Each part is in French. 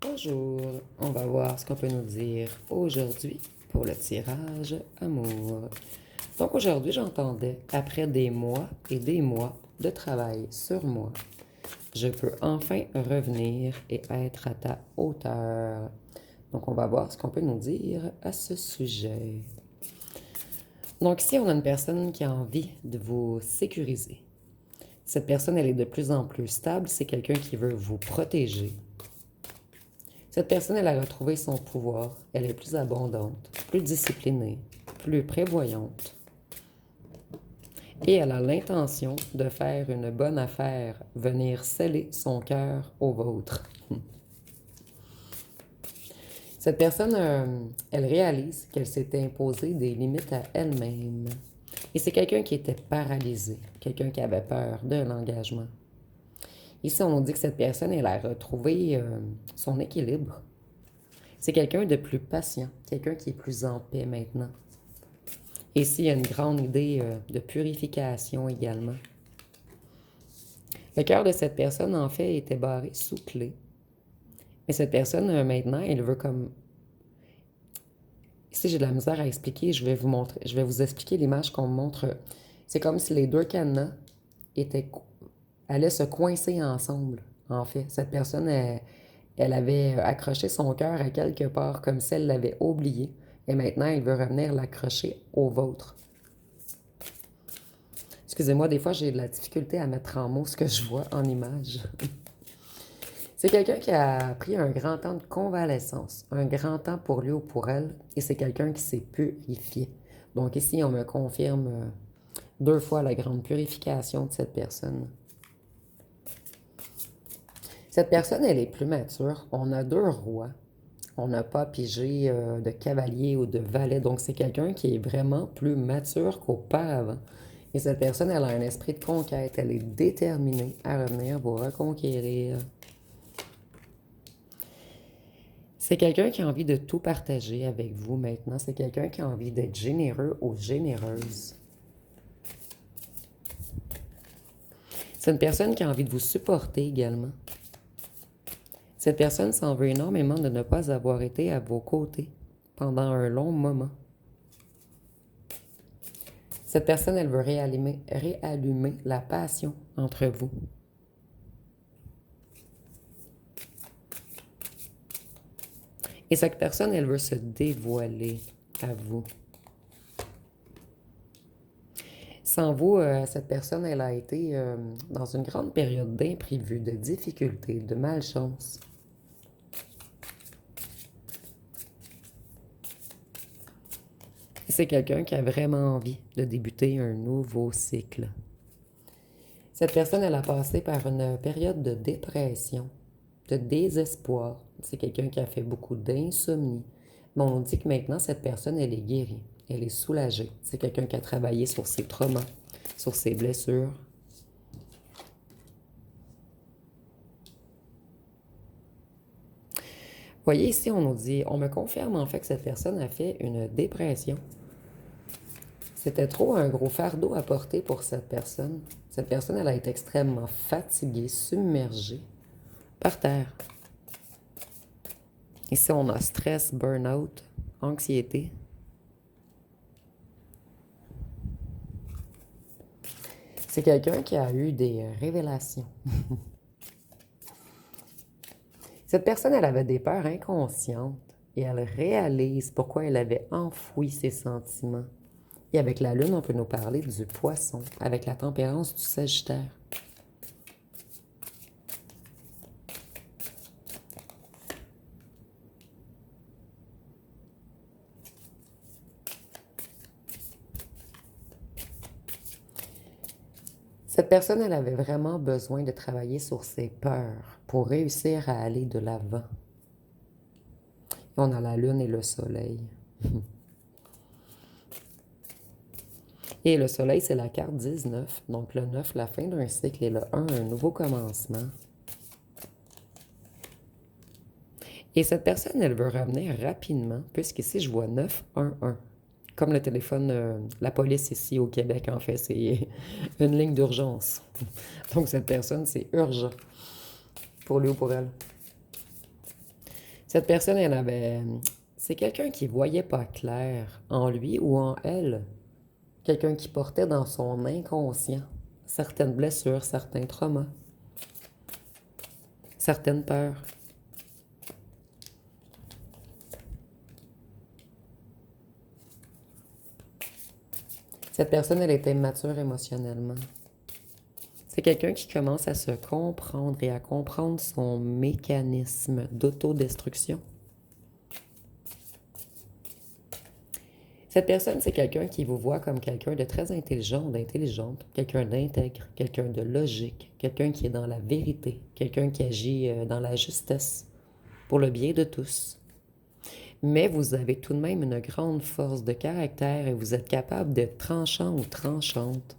Bonjour, on va voir ce qu'on peut nous dire aujourd'hui pour le tirage amour. Donc aujourd'hui, j'entendais, après des mois et des mois de travail sur moi, je peux enfin revenir et être à ta hauteur. Donc on va voir ce qu'on peut nous dire à ce sujet. Donc ici, on a une personne qui a envie de vous sécuriser. Cette personne, elle est de plus en plus stable. C'est quelqu'un qui veut vous protéger. Cette personne, elle a retrouvé son pouvoir. Elle est plus abondante, plus disciplinée, plus prévoyante. Et elle a l'intention de faire une bonne affaire, venir sceller son cœur au vôtre. Cette personne, elle réalise qu'elle s'est imposée des limites à elle-même. Et c'est quelqu'un qui était paralysé, quelqu'un qui avait peur de l'engagement. Ici, on nous dit que cette personne, elle a retrouvé son équilibre. C'est quelqu'un de plus patient, quelqu'un qui est plus en paix maintenant. Et ici, il y a une grande idée de purification également. Le cœur de cette personne, en fait, était barré sous clé. Mais cette personne, maintenant, elle veut comme... Ici, j'ai de la misère à expliquer, je vais vous expliquer l'image qu'on me montre. C'est comme si les deux cadenas allaient se coincer ensemble, en fait. Cette personne, elle avait accroché son cœur à quelque part, comme si elle l'avait oublié. Et maintenant, elle veut revenir l'accrocher au vôtre. Excusez-moi, des fois, j'ai de la difficulté à mettre en mots ce que je vois en image. C'est quelqu'un qui a pris un grand temps de convalescence, un grand temps pour lui ou pour elle, et c'est quelqu'un qui s'est purifié. Donc ici, on me confirme deux fois la grande purification de cette personne. Cette personne, elle est plus mature. On a deux rois. On n'a pas pigé de cavalier ou de valet. Donc, c'est quelqu'un qui est vraiment plus mature qu'auparavant. Et cette personne, elle a un esprit de conquête. Elle est déterminée à revenir vous reconquérir. C'est quelqu'un qui a envie de tout partager avec vous maintenant. C'est quelqu'un qui a envie d'être généreux ou généreuse. C'est une personne qui a envie de vous supporter également. Cette personne s'en veut énormément de ne pas avoir été à vos côtés pendant un long moment. Cette personne, elle veut réallumer la passion entre vous. Et cette personne, elle veut se dévoiler à vous. Sans vous, cette personne, elle a été dans une grande période d'imprévu, de difficultés, de malchance. C'est quelqu'un qui a vraiment envie de débuter un nouveau cycle. Cette personne, elle a passé par une période de dépression, de désespoir. C'est quelqu'un qui a fait beaucoup d'insomnie. Mais on dit que maintenant, cette personne, elle est guérie. Elle est soulagée. C'est quelqu'un qui a travaillé sur ses traumas, sur ses blessures. Vous voyez, ici, on nous dit, on me confirme en fait que cette personne a fait une dépression. C'était trop un gros fardeau à porter pour cette personne. Cette personne, elle a été extrêmement fatiguée, submergée, par terre. Ici, on a stress, burn-out, anxiété. C'est quelqu'un qui a eu des révélations. Cette personne, elle avait des peurs inconscientes et elle réalise pourquoi elle avait enfoui ses sentiments. Et avec la lune, on peut nous parler du poisson, avec la tempérance du Sagittaire. Cette personne, elle avait vraiment besoin de travailler sur ses peurs pour réussir à aller de l'avant. On a la lune et le soleil. Et le soleil, c'est la carte 19. Donc le 9, la fin d'un cycle, et le 1, un nouveau commencement. Et cette personne, elle veut revenir rapidement, puisqu'ici, je vois 911. Comme le téléphone, la police ici au Québec, en fait, c'est une ligne d'urgence. Donc cette personne, c'est urgent pour lui ou pour elle. Cette personne, elle avait... C'est quelqu'un qui voyait pas clair en lui ou en elle. Quelqu'un qui portait dans son inconscient certaines blessures, certains traumas, certaines peurs. Cette personne, elle était immature émotionnellement. C'est quelqu'un qui commence à se comprendre et à comprendre son mécanisme d'autodestruction. Cette personne, c'est quelqu'un qui vous voit comme quelqu'un de très intelligent ou d'intelligente, quelqu'un d'intègre, quelqu'un de logique, quelqu'un qui est dans la vérité, quelqu'un qui agit dans la justesse, pour le bien de tous. Mais vous avez tout de même une grande force de caractère et vous êtes capable d'être tranchant ou tranchante.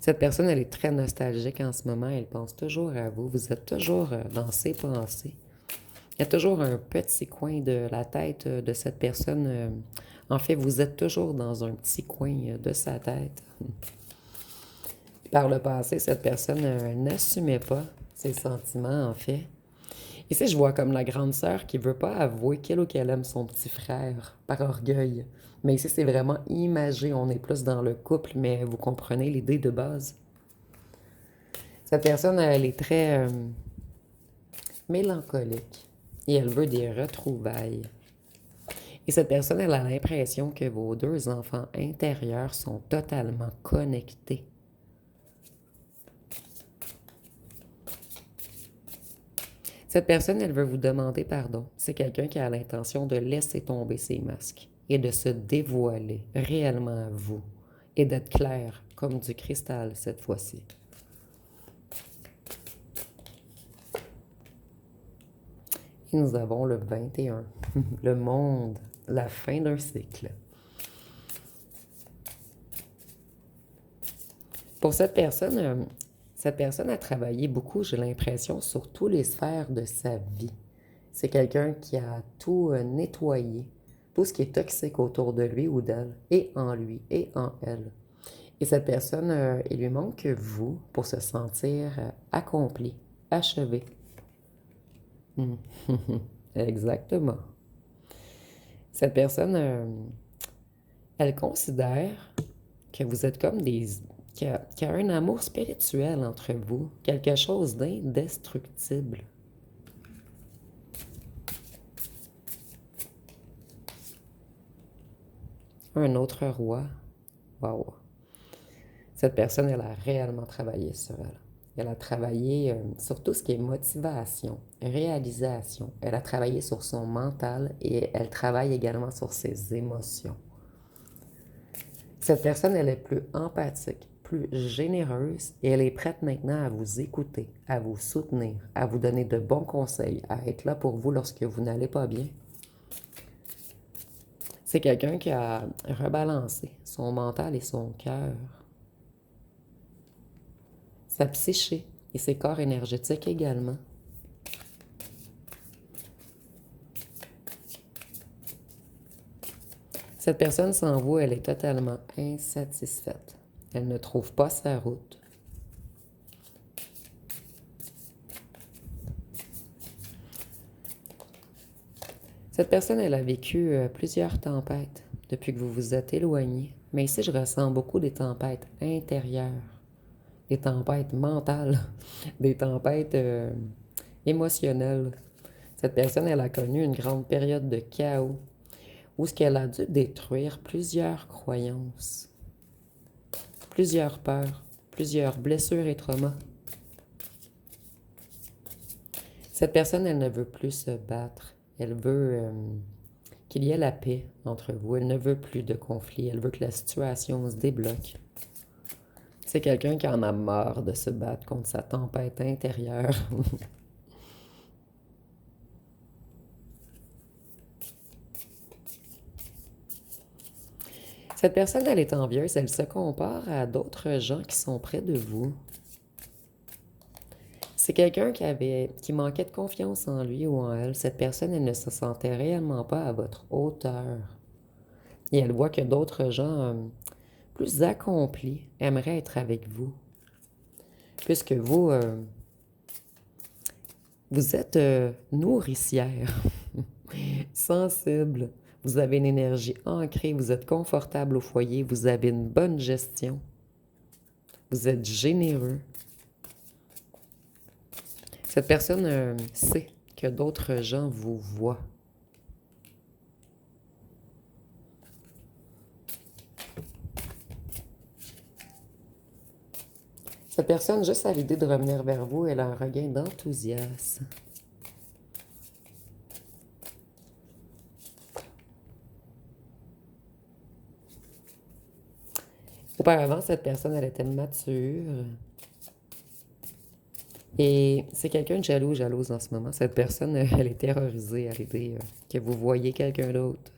Cette personne, elle est très nostalgique en ce moment, elle pense toujours à vous, vous êtes toujours dans ses pensées. Il y a toujours un petit coin de la tête de cette personne. En fait, vous êtes toujours dans un petit coin de sa tête. Par le passé, cette personne n'assumait pas ses sentiments, en fait. Ici, je vois comme la grande sœur qui veut pas avouer qu'elle ou qu'elle aime son petit frère, par orgueil. Mais ici, c'est vraiment imagé, on est plus dans le couple, mais vous comprenez l'idée de base. Cette personne, elle est très mélancolique et elle veut des retrouvailles. Et cette personne, elle a l'impression que vos deux enfants intérieurs sont totalement connectés. Cette personne, elle veut vous demander pardon. C'est quelqu'un qui a l'intention de laisser tomber ses masques et de se dévoiler réellement à vous et d'être clair comme du cristal cette fois-ci. Et nous avons le 21, le monde, la fin d'un cycle. Pour cette personne a travaillé beaucoup, j'ai l'impression, sur toutes les sphères de sa vie. C'est quelqu'un qui a tout nettoyé, tout ce qui est toxique autour de lui ou d'elle, et en lui, et en elle. Et cette personne, il lui manque que vous pour se sentir accompli, achevé. Exactement. Cette personne, elle considère que vous êtes comme qu'il y a un amour spirituel entre vous, quelque chose d'indestructible. Un autre roi. Wow. Cette personne, elle a réellement travaillé sur elle. Elle a travaillé sur tout ce qui est motivation, réalisation. Elle a travaillé sur son mental et elle travaille également sur ses émotions. Cette personne, elle est plus empathique, plus généreuse et elle est prête maintenant à vous écouter, à vous soutenir, à vous donner de bons conseils, à être là pour vous lorsque vous n'allez pas bien. C'est quelqu'un qui a rebalancé son mental et son cœur, sa psyché et ses corps énergétiques également. Cette personne sans vous, elle est totalement insatisfaite. Elle ne trouve pas sa route. Cette personne, elle a vécu plusieurs tempêtes depuis que vous vous êtes éloigné. Mais ici, je ressens beaucoup des tempêtes intérieures, des tempêtes mentales, des tempêtes émotionnelles. Cette personne, elle a connu une grande période de chaos où ce qu'elle a dû détruire plusieurs croyances, plusieurs peurs, plusieurs blessures et traumas. Cette personne, elle ne veut plus se battre. Elle veut qu'il y ait la paix entre vous. Elle ne veut plus de conflit. Elle veut que la situation se débloque. C'est quelqu'un qui en a marre de se battre contre sa tempête intérieure. Cette personne, elle est envieuse. Elle se compare à d'autres gens qui sont près de vous. C'est quelqu'un qui manquait de confiance en lui ou en elle. Cette personne, elle ne se sentait réellement pas à votre hauteur. Et elle voit que d'autres gens plus accomplis aimeraient être avec vous. puisque vous, vous êtes nourricière, sensible, vous avez une énergie ancrée, vous êtes confortable au foyer, vous avez une bonne gestion, vous êtes généreux. Cette personne sait que d'autres gens vous voient. Cette personne, juste à l'idée de revenir vers vous, elle a un regain d'enthousiasme. Auparavant, cette personne, elle était mature. Et c'est quelqu'un de jaloux, jalouse en ce moment. Cette personne, elle est terrorisée à l'idée que vous voyez quelqu'un d'autre.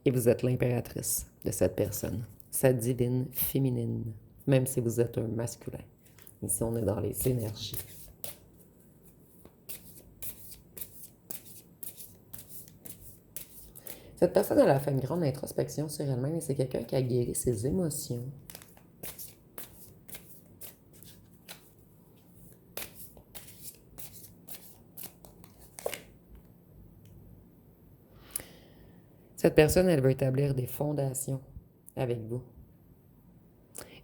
Et vous êtes l'impératrice de cette personne, sa divine féminine, même si vous êtes un masculin. Ici, on est dans les énergies. Cette personne, elle a fait une grande introspection sur elle-même et c'est quelqu'un qui a guéri ses émotions. Cette personne, elle veut établir des fondations avec vous.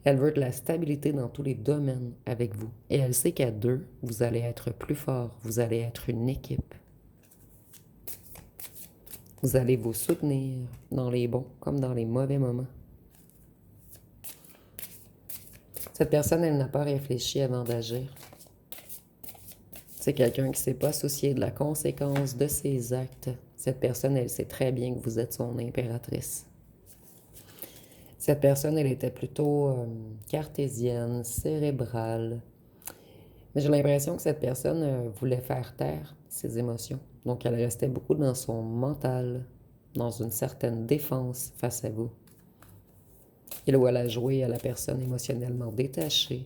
Elle veut de la stabilité dans tous les domaines avec vous. Et elle sait qu'à deux, vous allez être plus fort, vous allez être une équipe. Vous allez vous soutenir dans les bons comme dans les mauvais moments. Cette personne, elle n'a pas réfléchi avant d'agir. C'est quelqu'un qui ne s'est pas soucié de la conséquence de ses actes. Cette personne, elle sait très bien que vous êtes son impératrice. Cette personne, elle était plutôt cartésienne, cérébrale. Mais j'ai l'impression que cette personne voulait faire taire ses émotions. Donc, elle restait beaucoup dans son mental, dans une certaine défense face à vous. Et là où elle a joué à la personne émotionnellement détachée,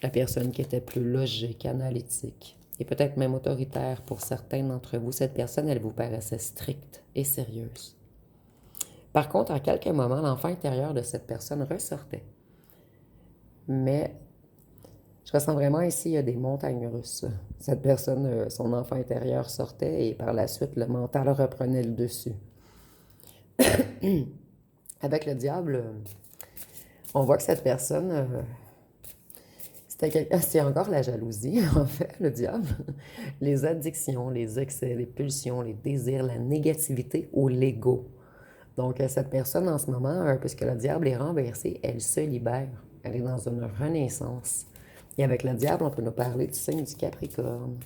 la personne qui était plus logique, analytique, et peut-être même autoritaire pour certains d'entre vous, cette personne, elle vous paraissait stricte et sérieuse. Par contre, à quelques moments, l'enfant intérieur de cette personne ressortait. Mais je ressens vraiment ici, il y a des montagnes russes. Cette personne, son enfant intérieur sortait et par la suite, le mental reprenait le dessus. Avec le diable, on voit que cette personne, c'est encore la jalousie, en fait, le diable. Les addictions, les excès, les pulsions, les désirs, la négativité ou l'ego. Donc, cette personne, en ce moment, puisque le diable est renversé, elle se libère. Elle est dans une renaissance. Et avec le diable, on peut nous parler du signe du Capricorne.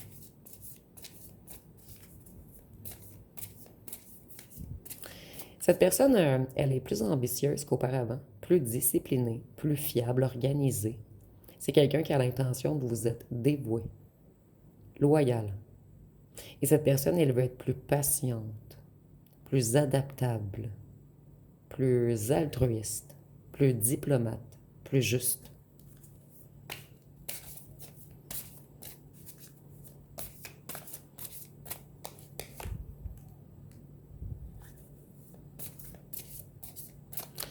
Cette personne, elle est plus ambitieuse qu'auparavant, plus disciplinée, plus fiable, organisée. C'est quelqu'un qui a l'intention de vous être dévoué, loyal. Et cette personne, elle veut être plus patiente, plus adaptable, plus altruiste, plus diplomate, plus juste.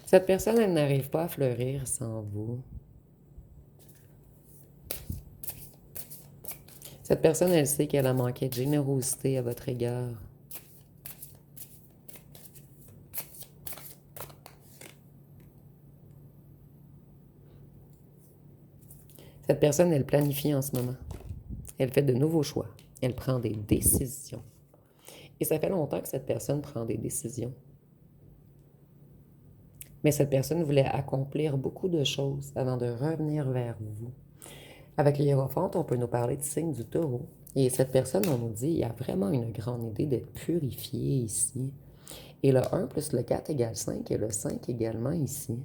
Cette personne, elle n'arrive pas à fleurir sans vous. Cette personne, elle sait qu'elle a manqué de générosité à votre égard. Cette personne, elle planifie en ce moment. Elle fait de nouveaux choix. Elle prend des décisions. Et ça fait longtemps que cette personne prend des décisions. Mais cette personne voulait accomplir beaucoup de choses avant de revenir vers vous. Avec les hiérophante, on peut nous parler du signe du taureau. Et cette personne, on nous dit, il y a vraiment une grande idée d'être purifié ici. Et le 1 plus le 4 égale 5 et le 5 également ici.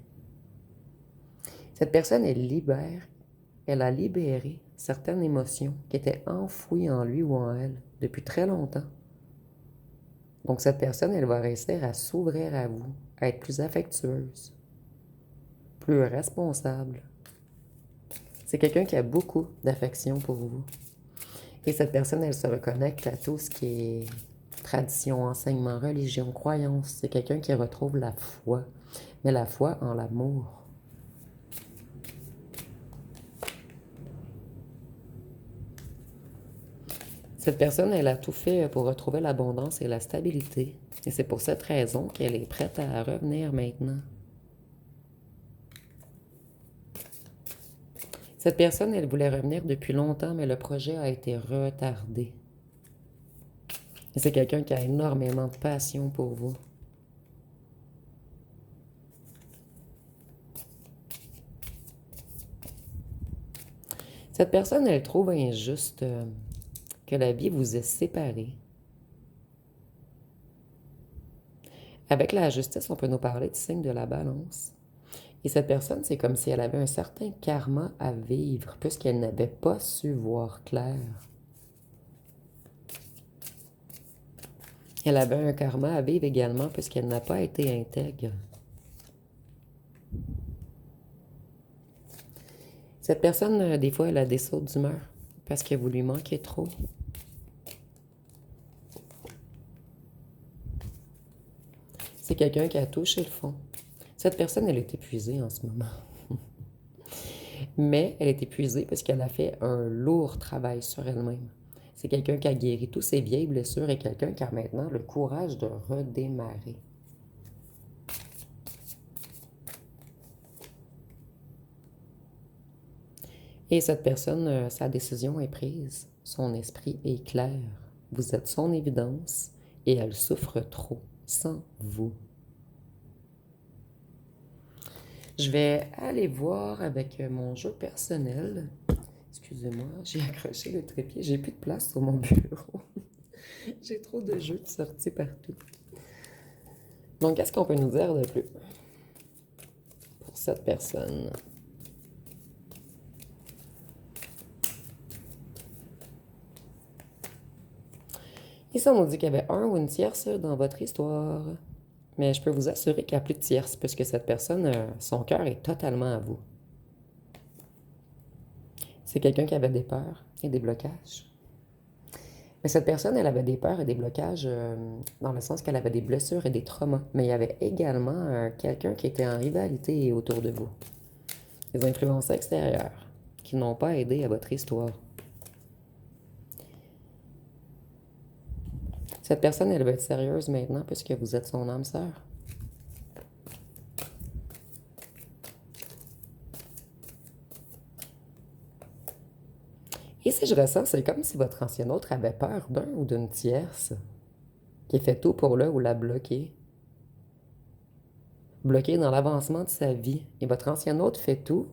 Cette personne, elle a libéré certaines émotions qui étaient enfouies en lui ou en elle depuis très longtemps. Donc cette personne, elle va réussir à s'ouvrir à vous, à être plus affectueuse, plus responsable. C'est quelqu'un qui a beaucoup d'affection pour vous. Et cette personne, elle se reconnecte à tout ce qui est tradition, enseignement, religion, croyance. C'est quelqu'un qui retrouve la foi, mais la foi en l'amour. Cette personne, elle a tout fait pour retrouver l'abondance et la stabilité. Et c'est pour cette raison qu'elle est prête à revenir maintenant. Cette personne, elle voulait revenir depuis longtemps, mais le projet a été retardé. Et c'est quelqu'un qui a énormément de passion pour vous. Cette personne, elle trouve injuste que la vie vous ait séparés. Avec la justice, on peut nous parler du signe de la balance. Et cette personne, c'est comme si elle avait un certain karma à vivre, puisqu'elle n'avait pas su voir clair. Elle avait un karma à vivre également, puisqu'elle n'a pas été intègre. Cette personne, des fois, elle a des sauts d'humeur, parce que vous lui manquez trop. C'est quelqu'un qui a touché le fond. Cette personne, elle est épuisée en ce moment. Mais elle est épuisée parce qu'elle a fait un lourd travail sur elle-même. C'est quelqu'un qui a guéri toutes ses vieilles blessures et quelqu'un qui a maintenant le courage de redémarrer. Et cette personne, sa décision est prise, son esprit est clair. Vous êtes son évidence et elle souffre trop sans vous. Je vais aller voir avec mon jeu personnel. Excusez-moi, j'ai accroché le trépied. J'ai plus de place sur mon bureau. J'ai trop de jeux de sortie partout. Donc, qu'est-ce qu'on peut nous dire de plus pour cette personne? Ici, on nous dit qu'il y avait un ou une tierce dans votre histoire. Mais je peux vous assurer qu'il n'y a plus de tierce, puisque cette personne, son cœur est totalement à vous. C'est quelqu'un qui avait des peurs et des blocages. Mais cette personne, elle avait des peurs et des blocages dans le sens qu'elle avait des blessures et des traumas. Mais il y avait également quelqu'un qui était en rivalité autour de vous. Des influences extérieures qui n'ont pas aidé à votre histoire. Cette personne, elle va être sérieuse maintenant puisque vous êtes son âme sœur. Et si je ressens, c'est comme si votre ancien autre avait peur d'un ou d'une tierce qui fait tout pour le ou la bloquer. Bloquer dans l'avancement de sa vie. Et votre ancien autre fait tout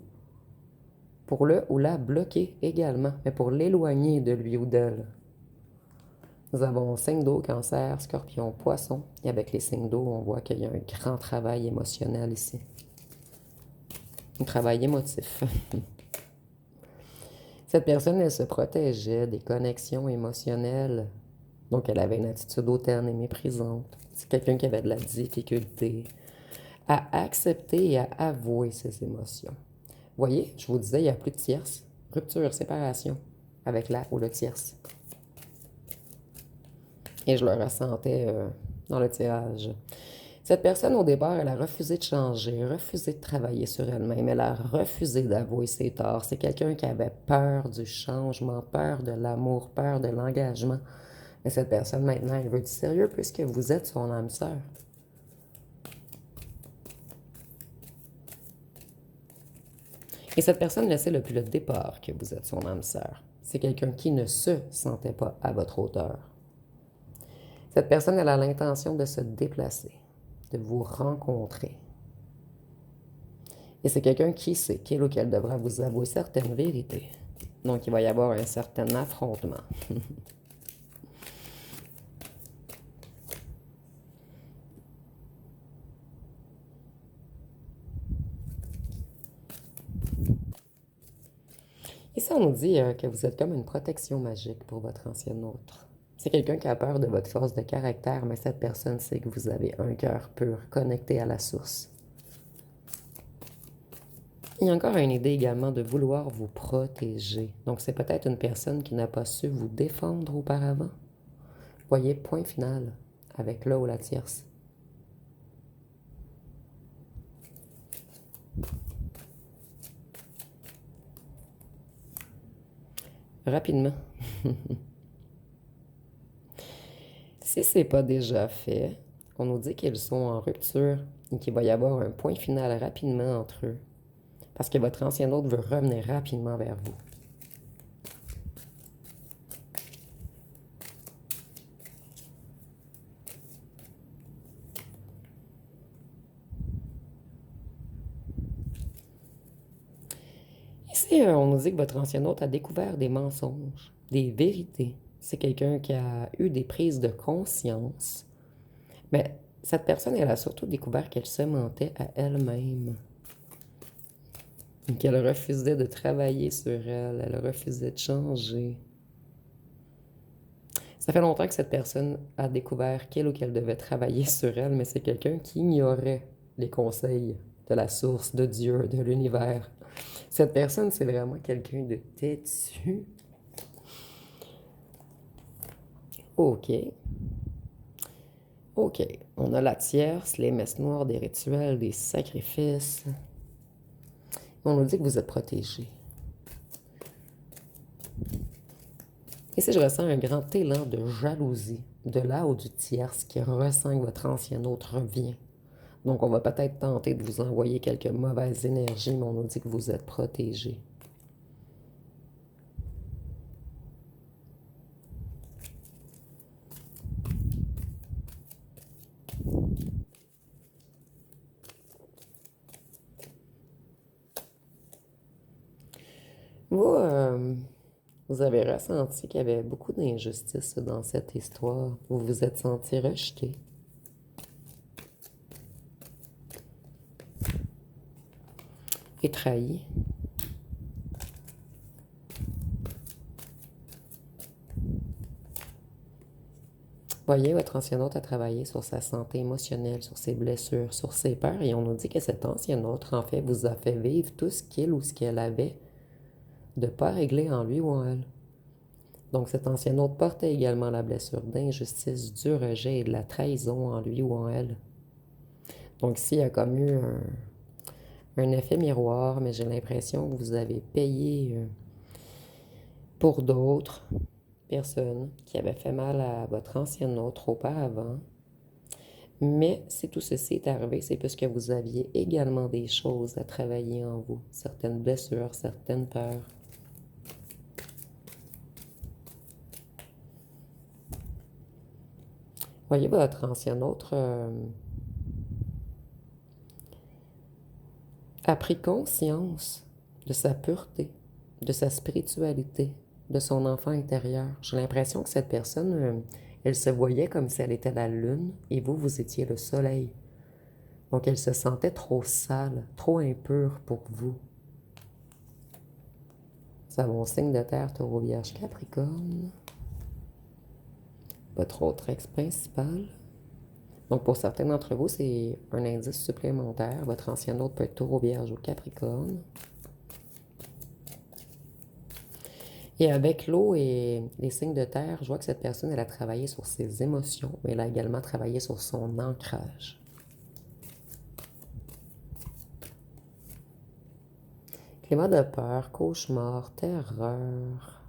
pour le ou la bloquer également, mais pour l'éloigner de lui ou d'elle. Nous avons signe d'eau, cancer, scorpion, poisson. Et avec les signes d'eau, on voit qu'il y a un grand travail émotionnel ici. Un travail émotif. Cette personne, elle se protégeait des connexions émotionnelles. Donc, elle avait une attitude hautaine et méprisante. C'est quelqu'un qui avait de la difficulté à accepter et à avouer ses émotions. Voyez, je vous disais, il n'y a plus de tierce. Rupture, séparation avec la ou le tierce. Et je le ressentais dans le tirage. Cette personne, au départ, elle a refusé de changer, refusé de travailler sur elle-même, elle a refusé d'avouer ses torts. C'est quelqu'un qui avait peur du changement, peur de l'amour, peur de l'engagement. Mais cette personne, maintenant, elle veut du sérieux puisque vous êtes son âme sœur. Et cette personne le sait depuis le départ que vous êtes son âme sœur. C'est quelqu'un qui ne se sentait pas à votre hauteur. Cette personne, elle a l'intention de se déplacer, de vous rencontrer. Et c'est quelqu'un qui sait qu'il ou qu'elle devra vous avouer certaines vérités. Donc, il va y avoir un certain affrontement. Ici, on nous dit que vous êtes comme une protection magique pour votre ancien autre. C'est quelqu'un qui a peur de votre force de caractère, mais cette personne sait que vous avez un cœur pur, connecté à la source. Il y a encore une idée également de vouloir vous protéger. Donc, c'est peut-être une personne qui n'a pas su vous défendre auparavant. Voyez, point final, avec là ou la tierce. Rapidement. Si ce n'est pas déjà fait, on nous dit qu'ils sont en rupture et qu'il va y avoir un point final rapidement entre eux. Parce que votre ancien autre veut revenir rapidement vers vous. Ici, on nous dit que votre ancien autre a découvert des mensonges, des vérités. C'est quelqu'un qui a eu des prises de conscience. Mais cette personne, elle a surtout découvert qu'elle se mentait à elle-même. Qu'elle refusait de travailler sur elle, elle refusait de changer. Ça fait longtemps que cette personne a découvert qu'elle ou qu'elle devait travailler sur elle, mais c'est quelqu'un qui ignorait les conseils de la source, de Dieu, de l'univers. Cette personne, c'est vraiment quelqu'un de têtu. OK. OK. On a la tierce, les messes noires, des rituels, des sacrifices. On nous dit que vous êtes protégés. Et si je ressens un grand élan de jalousie de là ou du tierce qui ressent que votre ancien autre revient. Donc, on va peut-être tenter de vous envoyer quelques mauvaises énergies, mais on nous dit que vous êtes protégés. Vous, vous avez ressenti qu'il y avait beaucoup d'injustice dans cette histoire. Vous vous êtes senti rejeté. Et trahi. Voyez, votre ancien hôte a travaillé sur sa santé émotionnelle, sur ses blessures, sur ses peurs, et on nous dit que cet ancien hôte, en fait, vous a fait vivre tout ce qu'il ou ce qu'elle avait de pas réglé en lui ou en elle. Donc, cet ancien hôte portait également la blessure d'injustice, du rejet et de la trahison en lui ou en elle. Donc, ici, il y a comme eu un effet miroir, mais j'ai l'impression que vous avez payé pour d'autres personnes qui avaient fait mal à votre ancienne autre auparavant. Mais si tout ceci est arrivé, c'est parce que vous aviez également des choses à travailler en vous, certaines blessures, certaines peurs. Voyez votre ancien autre a pris conscience de sa pureté, de sa spiritualité, de son enfant intérieur. J'ai l'impression que cette personne, elle se voyait comme si elle était la lune et vous, vous étiez le soleil. Donc, elle se sentait trop sale, trop impure pour vous. Nous avons signe de terre, taureau, vierge, capricorne. Votre autre ex principal. Donc, pour certains d'entre vous, c'est un indice supplémentaire. Votre ancien autre peut être taureau, vierge ou capricorne. Et avec l'eau et les signes de terre, je vois que cette personne, elle a travaillé sur ses émotions, mais elle a également travaillé sur son ancrage. Climat de peur, cauchemar, terreur.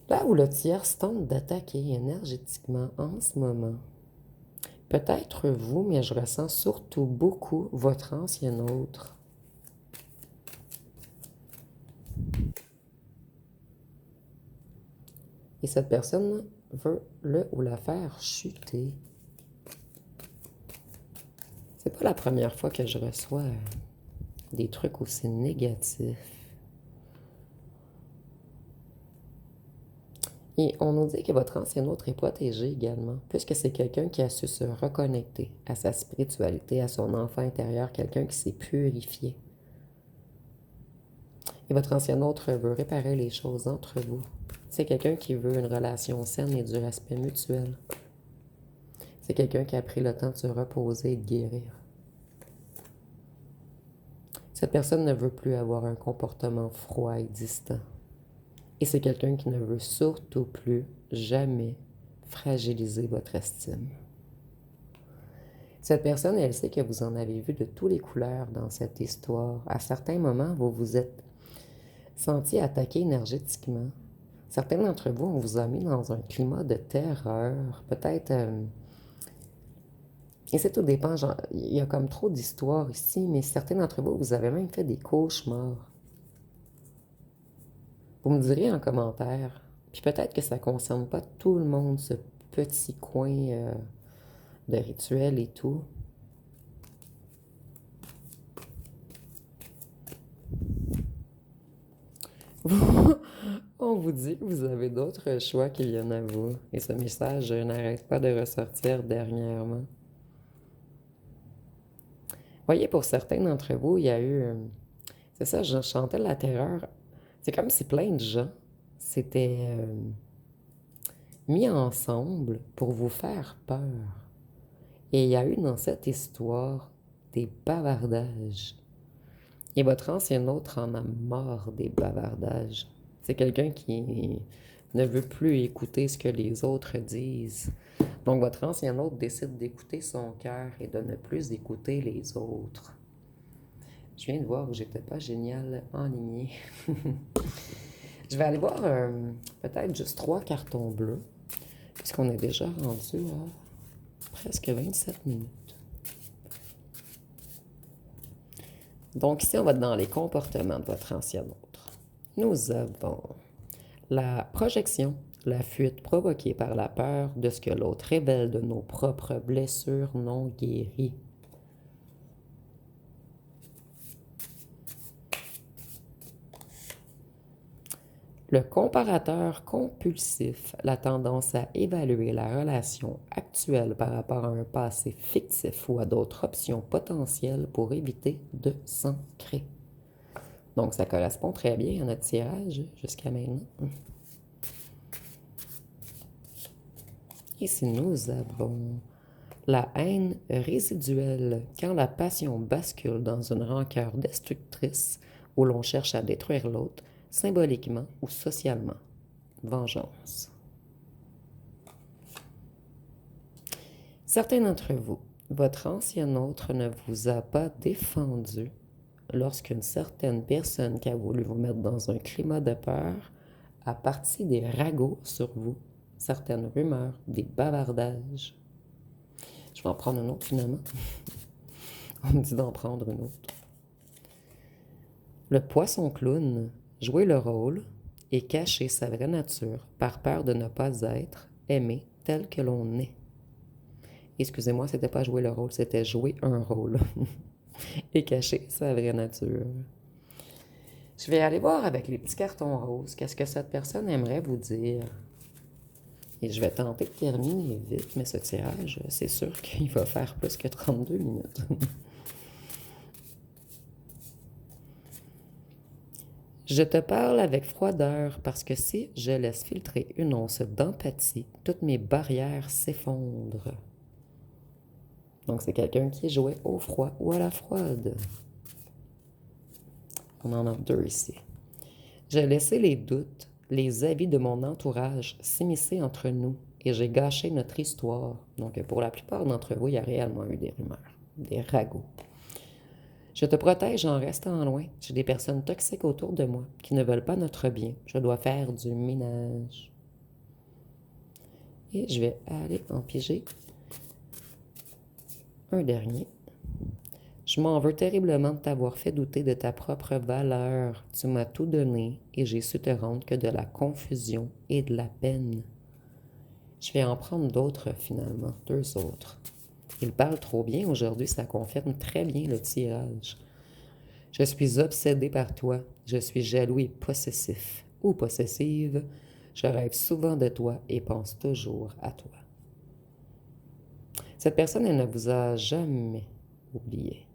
Là où le tierce tente d'attaquer énergétiquement en ce moment, peut-être vous, mais je ressens surtout beaucoup votre ancien autre. Et cette personne veut le ou la faire chuter. C'est pas la première fois que je reçois des trucs aussi négatifs. Et on nous dit que votre ancien autre est protégé également, puisque c'est quelqu'un qui a su se reconnecter à sa spiritualité, à son enfant intérieur, quelqu'un qui s'est purifié. Et votre ancien autre veut réparer les choses entre vous. C'est quelqu'un qui veut une relation saine et du respect mutuel. C'est quelqu'un qui a pris le temps de se reposer et de guérir. Cette personne ne veut plus avoir un comportement froid et distant. Et c'est quelqu'un qui ne veut surtout plus, jamais, fragiliser votre estime. Cette personne, elle sait que vous en avez vu de toutes les couleurs dans cette histoire. À certains moments, vous vous êtes senti attaqué énergétiquement. Certains d'entre vous, on vous a mis dans un climat de terreur. Peut-être... et c'est tout dépend. Genre, il y a comme trop d'histoires ici, mais certains d'entre vous, vous avez même fait des cauchemars. Vous me direz en commentaire. Puis peut-être que ça ne concerne pas tout le monde, ce petit coin de rituel et tout. On vous dit que vous avez d'autres choix qui viennent à vous. Et ce message n'arrête pas de ressortir dernièrement. Voyez, pour certains d'entre vous, il y a eu... c'est ça, je chantais la terreur. C'est comme si plein de gens s'étaient mis ensemble pour vous faire peur. Et il y a eu dans cette histoire des bavardages. Et votre ancien autre en a marre des bavardages. C'est quelqu'un qui ne veut plus écouter ce que les autres disent. Donc votre ancien autre décide d'écouter son cœur et de ne plus écouter les autres. Je viens de voir où j'étais pas génial enligné. Je vais aller voir peut-être juste 3 cartons bleus, puisqu'on est déjà rendu à presque 27 minutes. Donc ici, on va être dans les comportements de votre ancien autre. Nous avons la projection, la fuite provoquée par la peur de ce que l'autre révèle de nos propres blessures non guéries. Le comparateur compulsif, la tendance à évaluer la relation actuelle par rapport à un passé fictif ou à d'autres options potentielles pour éviter de s'ancrer. Donc, ça correspond très bien à notre tirage jusqu'à maintenant. Ici, nous avons la haine résiduelle, quand la passion bascule dans une rancœur destructrice où l'on cherche à détruire l'autre, symboliquement ou socialement. Vengeance. Certains d'entre vous, votre ancien autre ne vous a pas défendu lorsqu'une certaine personne qui a voulu vous mettre dans un climat de peur a parti des ragots sur vous, certaines rumeurs, des bavardages. Je vais en prendre une autre finalement. On me dit d'en prendre une autre. Le poisson clown, jouer le rôle et cacher sa vraie nature par peur de ne pas être aimé tel que l'on est. Excusez-moi, c'était pas jouer le rôle, c'était jouer un rôle et cacher sa vraie nature. Je vais aller voir avec les petits cartons roses qu'est-ce que cette personne aimerait vous dire. Et je vais tenter de terminer vite, mais ce tirage, c'est sûr qu'il va faire plus que 32 minutes. Je te parle avec froideur parce que si je laisse filtrer une once d'empathie, toutes mes barrières s'effondrent. Donc, c'est quelqu'un qui est joué au froid ou à la froide. On en a 2 ici. J'ai laissé les doutes, les avis de mon entourage s'immiscer entre nous et j'ai gâché notre histoire. Donc, pour la plupart d'entre vous, il y a réellement eu des rumeurs, des ragots. Je te protège en restant loin. J'ai des personnes toxiques autour de moi qui ne veulent pas notre bien. Je dois faire du ménage. Et je vais aller en piger un dernier. Je m'en veux terriblement de t'avoir fait douter de ta propre valeur. Tu m'as tout donné et j'ai su te rendre que de la confusion et de la peine. Je vais en prendre d'autres finalement, 2 autres. Il parle trop bien aujourd'hui, ça confirme très bien le tirage. Je suis obsédé par toi, je suis jaloux et possessif ou possessive. Je rêve souvent de toi et pense toujours à toi. Cette personne, elle ne vous a jamais oublié.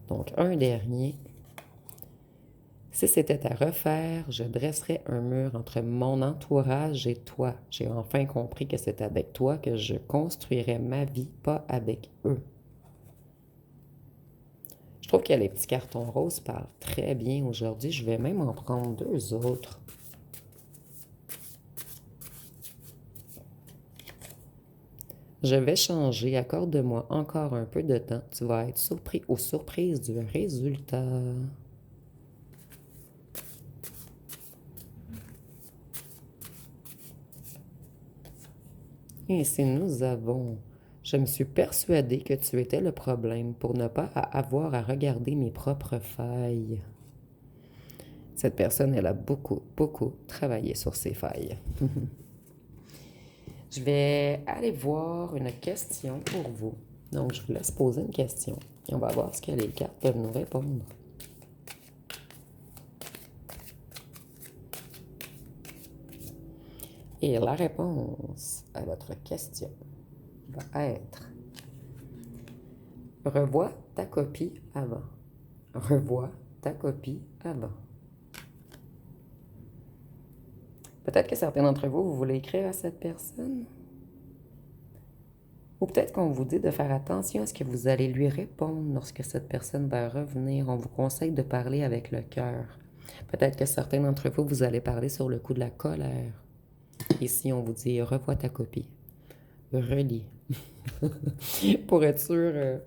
Donc, un dernier. Si c'était à refaire, je dresserais un mur entre mon entourage et toi. J'ai enfin compris que c'est avec toi que je construirais ma vie, pas avec eux. Je trouve que les petits cartons roses parlent très bien aujourd'hui. Je vais même en prendre 2 autres. Je vais changer. Accorde-moi encore un peu de temps. Tu vas être surpris ou surprise du résultat. Et ici, nous avons... Je me suis persuadée que tu étais le problème pour ne pas avoir à regarder mes propres failles. Cette personne, elle a beaucoup, beaucoup travaillé sur ses failles. Je vais aller voir une question pour vous. Donc, je vous laisse poser une question et on va voir ce que les cartes peuvent nous répondre. Et la réponse à votre question va être: revois ta copie avant. Revois ta copie avant. Peut-être que certains d'entre vous, vous voulez écrire à cette personne. Ou peut-être qu'on vous dit de faire attention à ce que vous allez lui répondre lorsque cette personne va revenir. On vous conseille de parler avec le cœur. Peut-être que certains d'entre vous, vous allez parler sur le coup de la colère. Ici, on vous dit revois ta copie. Relis. Pour être sûr,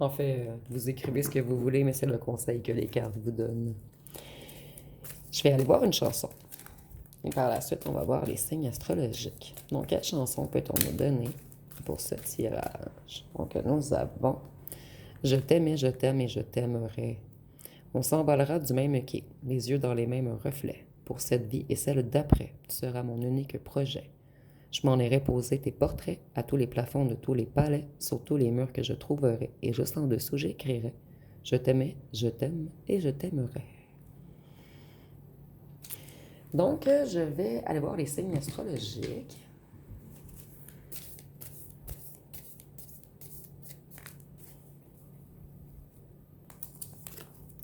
en fait, vous écrivez ce que vous voulez, mais c'est le conseil que les cartes vous donnent. Je vais aller voir une chanson. Et par la suite, on va voir les signes astrologiques. Donc, quelle chanson peut-on nous donner pour ce tirage? Donc, nous avons Je t'aime et je t'aime et je t'aimerai. On s'envolera du même quai, les yeux dans les mêmes reflets. Pour cette vie et celle d'après, tu seras mon unique projet. Je m'en irai poser tes portraits à tous les plafonds de tous les palais, sur tous les murs que je trouverai, et juste en dessous j'écrirai: je t'aimais, je t'aime et je t'aimerai. Donc, je vais aller voir les signes astrologiques.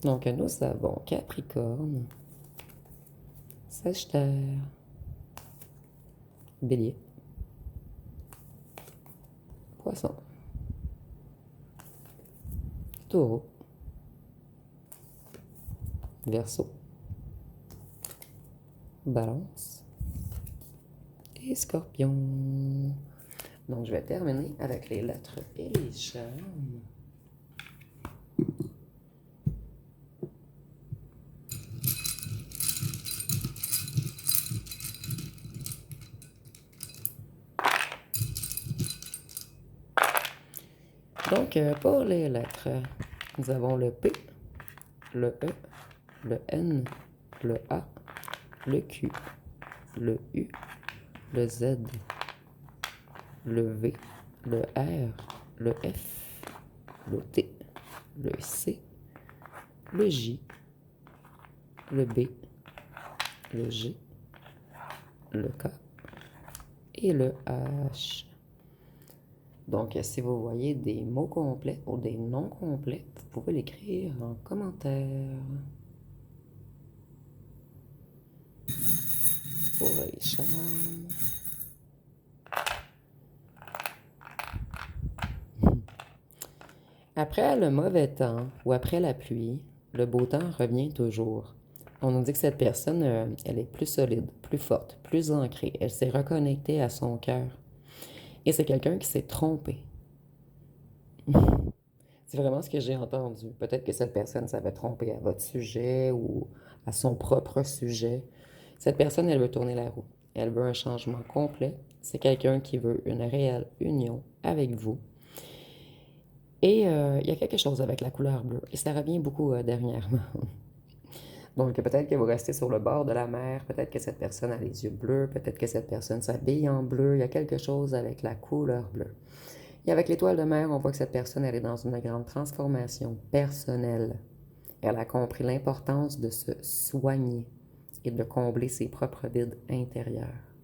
Donc, nous avons Capricorne, Sagittaire, Bélier, Poisson, Taureau, Verseau, Balance et Scorpion. Donc, je vais terminer avec les lettres et les charmes. Donc, pour les lettres, nous avons le P, le E, le N, le A, le Q, le U, le Z, le V, le R, le F, le T, le C, le J, le B, le G, le K et le H. Donc, si vous voyez des mots complets ou des noms complets, vous pouvez l'écrire en commentaire. Pour les charmes. Après le mauvais temps ou après la pluie, le beau temps revient toujours. On nous dit que cette personne, elle est plus solide, plus forte, plus ancrée. Elle s'est reconnectée à son cœur. Et c'est quelqu'un qui s'est trompé. C'est vraiment ce que j'ai entendu. Peut-être que cette personne s'avait trompé à votre sujet ou à son propre sujet. Cette personne, elle veut tourner la roue. Elle veut un changement complet. C'est quelqu'un qui veut une réelle union avec vous. Et il y a quelque chose avec la couleur bleue. Et ça revient beaucoup dernièrement. Donc, peut-être que vous restez sur le bord de la mer. Peut-être que cette personne a les yeux bleus. Peut-être que cette personne s'habille en bleu. Il y a quelque chose avec la couleur bleue. Et avec l'étoile de mer, on voit que cette personne, elle est dans une grande transformation personnelle. Elle a compris l'importance de se soigner et de combler ses propres vides intérieurs.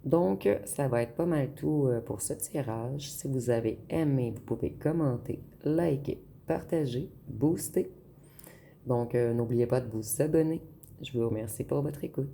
Donc, ça va être pas mal tout pour ce tirage. Si vous avez aimé, vous pouvez commenter, liker, partager, booster. Donc, n'oubliez pas de vous abonner. Je vous remercie pour votre écoute.